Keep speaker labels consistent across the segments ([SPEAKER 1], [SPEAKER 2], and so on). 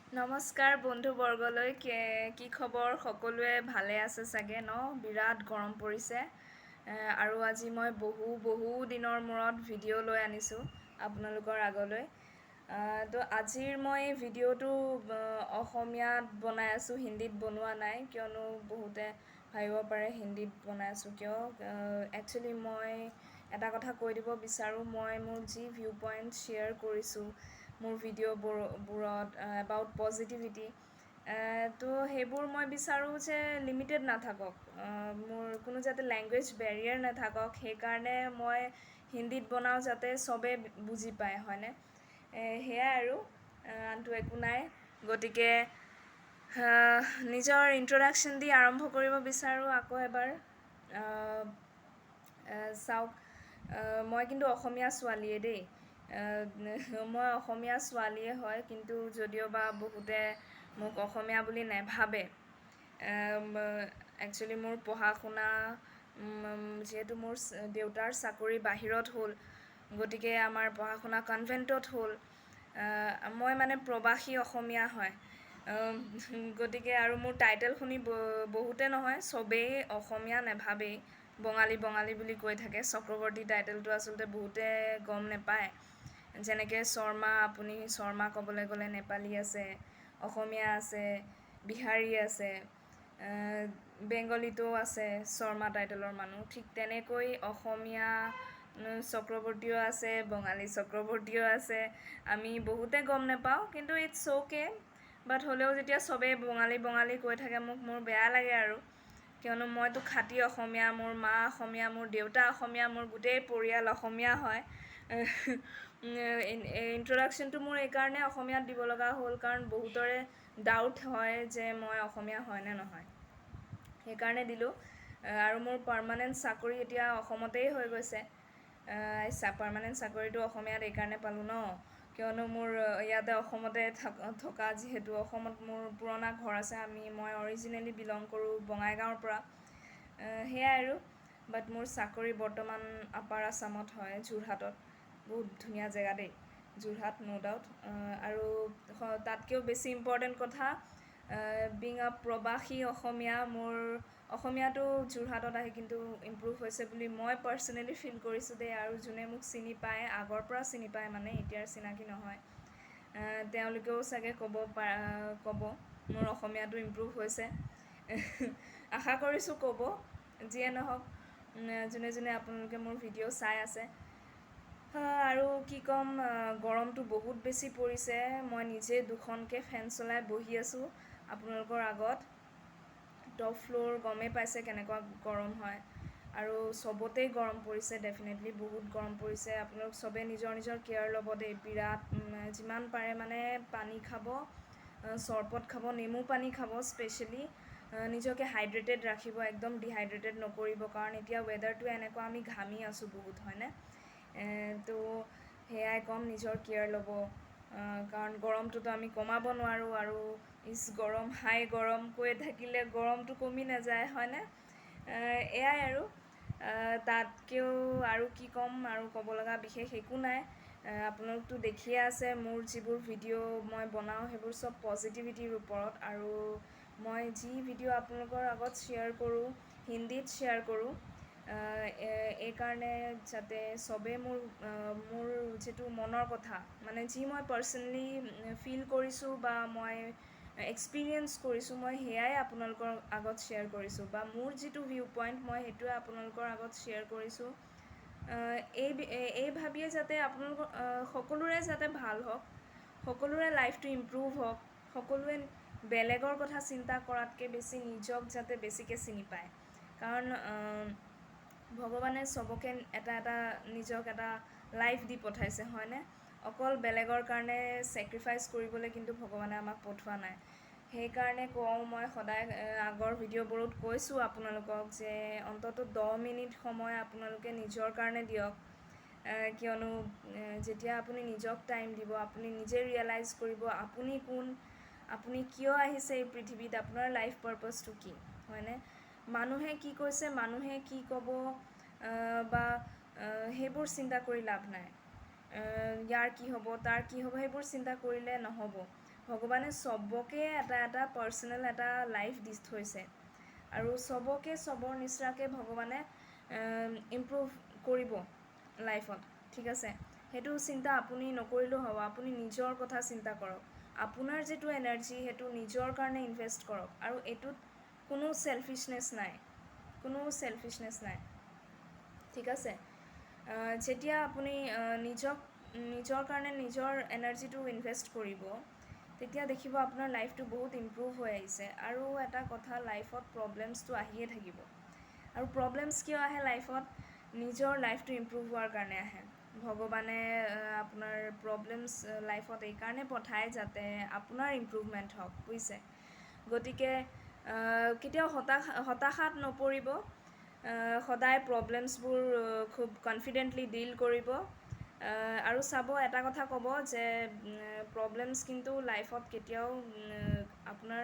[SPEAKER 1] নমস্কাৰ বন্ধুবৰ্গলৈ কি খবৰ সকলোৱে ভালে আছে চাগে ন বিৰাট গৰম পৰিছে আৰু আজি মই বহু দিনৰ মূৰত ভিডিঅ' লৈ আনিছোঁ আপোনালোকৰ আগলৈ তো আজিৰ মই ভিডিঅ'টো অসমীয়াত বনাই আছোঁ হিন্দীত বনোৱা নাই কিয়নো বহুতে ভাবিব পাৰে হিন্দীত বনাই আছোঁ কিয় একচুৱেলি মই এটা কথা কৈ দিব বিচাৰোঁ মই মোৰ যি ভিউ পইণ্ট শ্বেয়াৰ কৰিছোঁ মোৰ ভিডিঅ'বোৰত এবাউট পজিটিভিটি তো সেইবোৰ মই বিচাৰোঁ যে লিমিটেড নাথাকক মোৰ কোনো যাতে লেংগুৱেজ বেৰিয়াৰ নাথাকক সেইকাৰণে মই হিন্দীত বনাওঁ যাতে চবে বুজি পায় হয়নে সেয়াই আৰু আনটো একো নাই গতিকে নিজৰ ইন্ট্ৰডাকশ্যন দি আৰম্ভ কৰিব বিচাৰোঁ আকৌ এবাৰ চাওক মই কিন্তু অসমীয়া ছোৱালীয়ে দেই মই অসমীয়া ছোৱালীয়ে হয় কিন্তু যদিওবা বহুতে মোক অসমীয়া বুলি নেভাবে একচুৱেলি মোৰ পঢ়া শুনা যিহেতু মোৰ দেউতাৰ চাকৰি বাহিৰত হ'ল গতিকে আমাৰ পঢ়া শুনা কনভেণ্টত হ'ল মই মানে প্ৰবাসী অসমীয়া হয় গতিকে আৰু মোৰ টাইটেল শুনি বহুতে নহয় চবেই অসমীয়া নেভাবেই বঙালী বুলি কৈ থাকে চক্ৰৱৰ্তী টাইটেলটো আচলতে বহুতে গম নেপায় যেনেকৈ শৰ্মা আপুনি শৰ্মা ক'বলৈ গ'লে নেপালী আছে অসমীয়া আছে বিহাৰী আছে বেংগলীতো আছে শৰ্মা টাইটেলৰ মানুহ ঠিক তেনেকৈ অসমীয়া চক্ৰৱৰ্তীও আছে বঙালী চক্ৰৱৰ্তীও আছে আমি বহুতে গম নেপাওঁ কিন্তু ইটছ অ'কে বাট হ'লেও যেতিয়া চবেই বঙালী কৈ থাকে মোৰ বেয়া লাগে আৰু কিয়নো মইতো খাটি অসমীয়া মোৰ মা অসমীয়া মোৰ দেউতা অসমীয়া মোৰ গোটেই পৰিয়াল অসমীয়া হয় ইন্ট্ৰডাকশ্যনটো মোৰ এইকাৰণে অসমীয়াত দিব লগা হ'ল কাৰণ বহুতৰে ডাউট হয় যে মই অসমীয়া হয় নে নহয় সেইকাৰণে দিলোঁ আৰু মোৰ পাৰ্মানেণ্ট চাকৰি এতিয়া অসমতেই হৈ গৈছে পাৰ্মানেণ্ট চাকৰিটো অসমীয়াত এইকাৰণে পালোঁ ন কিয়নো মোৰ ইয়াতে অসমতে থকা যিহেতু অসমত মোৰ পুৰণা ঘৰ আছে মই অৰিজিনেলি বিলং কৰোঁ বঙাইগাঁৱৰ পৰা সেয়াই আৰু বাট মোৰ চাকৰি বৰ্তমান আপাৰ আছামত হয় যোৰহাটত বহুত ধুনীয়া জেগা দেই যোৰহাট ন' ডাউট আৰু তাতকৈও বেছি ইম্পৰ্টেণ্ট কথা বিং আ প্ৰবাসী অসমীয়া মোৰ অসমীয়াটো যোৰহাটত আহি কিন্তু ইম্প্ৰুভ হৈছে বুলি মই পাৰ্চনেলি ফিল কৰিছোঁ দেই আৰু যোনে মোক চিনি পায় আগৰ পৰা চিনি পায় মানে এতিয়াৰ চিনাকি নহয় তেওঁলোকেও চাগে ক'ব মোৰ অসমীয়াটো ইম্প্ৰুভ হৈছে আশা কৰিছোঁ ক'ব যিয়ে নহওক যোনে আপোনালোকে মোৰ ভিডিঅ' চাই আছে আৰু কি ক'ম গৰমটো বহুত বেছি পৰিছে মই নিজে দুখনকৈ ফেন চলাই বহি আছোঁ আপোনালোকৰ আগত টপ ফ্ল'ৰ গমেই পাইছে কেনেকুৱা গৰম হয় আৰু চবতেই গৰম পৰিছে ডেফিনেটলি বহুত গৰম পৰিছে আপোনালোক চবেই নিজৰ কেয়াৰ ল'ব দেই বিৰাট যিমান পাৰে মানে পানী খাব চৰবত খাব নেমু পানী খাব স্পেচিয়েলি নিজকে হাইড্ৰেটেড ৰাখিব একদম ডিহাইড্ৰেটেড নকৰিব কাৰণ এতিয়া ৱেডাৰটো এনেকুৱা আমি ঘামি আছোঁ বহুত হয়নে তো সেয়াই ক'ম নিজৰ কেয়াৰ ল'ব কাৰণ গৰমটোতো আমি কমাব নোৱাৰোঁ আৰু গৰম হাই গৰম কৈ থাকিলে গৰমটো কমি নাযায় হয়নে এয়াই আৰু তাতকৈও আৰু কি ক'ম আৰু ক'ব লগা বিশেষ একো নাই আপোনালোকতো দেখিয়ে আছে মোৰ যিবোৰ ভিডিঅ' মই বনাওঁ সেইবোৰ চব পজিটিভিটিৰ ওপৰত আৰু মই যি ভিডিঅ' আপোনালোকৰ আগত শ্বেয়াৰ কৰোঁ হিন্দীত শ্বেয়াৰ কৰোঁ এইকাৰণে যাতে চবেই মোৰ যিটো মনৰ কথা মানে যি মই পাৰ্চনেলি ফিল কৰিছোঁ বা মই এক্সপিৰিয়েঞ্চ কৰিছোঁ মই সেয়াই আপোনালোকৰ আগত শ্বেয়াৰ কৰিছোঁ বা মোৰ যিটো ভিউ পইণ্ট মই সেইটোৱে আপোনালোকৰ আগত শ্বেয়াৰ কৰিছোঁ এই ভাবিয়ে যাতে আপোনালোকৰ সকলোৰে যাতে ভাল হওক সকলোৰে লাইফটো ইম্প্ৰুভ হওক সকলোৱে বেলেগৰ কথা চিন্তা কৰাতকৈ বেছি নিজক যাতে বেছিকৈ চিনি পায় কাৰণ ভগৱানে চবকে এটা নিজক এটা লাইফ দি পঠাইছে হয়নে অকল বেলেগৰ কাৰণে ছেক্ৰিফাইচ কৰিবলৈ কিন্তু ভগৱানে আমাক পঠোৱা নাই সেইকাৰণে কওঁ মই সদায় আগৰ ভিডিঅ'বোৰত কৈছোঁ আপোনালোকক যে অন্ততঃ 10 মিনিট সময় আপোনালোকে নিজৰ কাৰণে দিয়ক কিয়নো যেতিয়া আপুনি নিজক টাইম দিব আপুনি নিজে ৰিয়েলাইজ কৰিব আপুনি কোন আপুনি কিয় আহিছে এই পৃথিৱীত আপোনাৰ লাইফ পাৰ্পাছটো কি হয়নে মানুহে কি কৈছে মানুহে কি ক'ব বা সেইবোৰ চিন্তা কৰি লাভ নাই ইয়াৰ কি হ'ব তাৰ কি হ'ব সেইবোৰ চিন্তা কৰিলে নহ'ব ভগৱানে চবকে এটা পাৰ্চনেল এটা লাইফ দি থৈছে আৰু চবকে চবৰ নিচিনাকৈ ভগৱানে ইমপ্ৰুভ কৰিব লাইফত, ঠিক আছে। সেইটো চিন্তা আপুনি নকৰিলেও হ'ব। আপুনি নিজৰ কথা চিন্তা কৰক, আপোনাৰ যিটো এনাৰ্জি সেইটো নিজৰ কাৰণে ইনভেষ্ট কৰক। আৰু এইটোত কোনো চেলফিছনেছ নাই, ঠিক আছে। যেতিয়া আপুনি নিজৰ কাৰণে নিজৰ এনাৰ্জিটো ইনভেষ্ট কৰিব, তেতিয়া দেখিব আপোনাৰ লাইফটো বহুত ইমপ্ৰুভ হৈ আহিছে। আৰু এটা কথা, লাইফত প্ৰব্লেমছটো আহিয়ে থাকিব। আৰু প্ৰব্লেমছ কিয় আহে লাইফত? নিজৰ লাইফটো ইমপ্ৰুভ হোৱাৰ কাৰণে আহে। ভগৱানে আপোনাৰ প্ৰব্লেমছ লাইফত এইকাৰণে পঠায় যাতে আপোনাৰ ইমপ্ৰুভমেণ্ট হওক, বুজিছে। গতিকে কেতিয়াও হতাশাত নপৰিব, সদায় প্ৰব্লেমছবোৰ খুব কনফিডেণ্টলি ডিল কৰিব। আৰু চাব, এটা কথা ক'ব যে প্ৰব্লেমছ কিন্তু লাইফত কেতিয়াও আপোনাৰ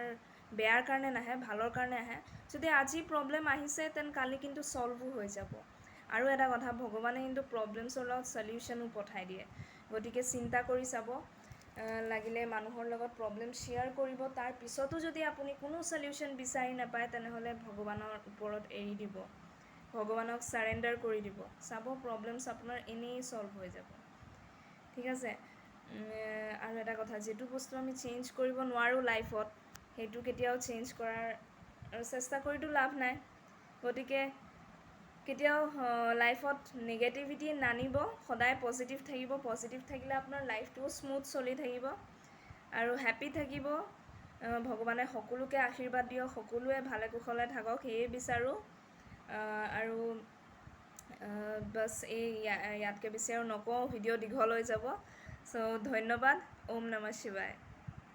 [SPEAKER 1] বেয়াৰ কাৰণে নাহে, ভালৰ কাৰণে আহে। যদি আজি প্ৰব্লেম আহিছে তেন কালি কিন্তু ছল্ভো হৈ যাব। আৰু এটা কথা, ভগৱানে কিন্তু প্ৰব্লেমছৰ লগত চলিউশ্যনো পঠাই দিয়ে। গতিকে চিন্তা কৰি চাব, লাগিলে মানুহৰ লগত প্ৰব্লেম শ্বেয়াৰ কৰিব। তাৰ পিছতো যদি আপুনি কোনো চলিউশ্যন বিচাৰি নাপায়, তেনেহ'লে ভগৱানৰ ওপৰত এৰি দিব, ভগৱানক ছাৰেণ্ডাৰ কৰি দিব। চাব, প্ৰব্লেমছ আপোনাৰ এনেই ছল্ভ হৈ যাব, ঠিক আছে। আৰু এটা কথা, যিটো বস্তু আমি চেঞ্জ কৰিব নোৱাৰোঁ লাইফত, সেইটো কেতিয়াও চেঞ্জ কৰাৰ চেষ্টা কৰিতো লাভ নাই। গতিকে কেতিয়াও লাইফত নিগেটিভিটি নানিব, সদায় পজিটিভ থাকিব। পজিটিভ থাকিলে আপোনাৰ লাইফটোও স্মুথ চলি থাকিব আৰু হেপ্পী থাকিব। ভগৱানে সকলোকে আশীৰ্বাদ দিয়ক, সকলোৱে ভালে কুশলে থাকক, সেয়ে বিচাৰোঁ। আৰু বাছ ইয়াতকৈ বেছি আৰু নকওঁ, ভিডিঅ' দীঘল হৈ যাব। চ' ধন্যবাদ। ওম নমঃ শিৱায়।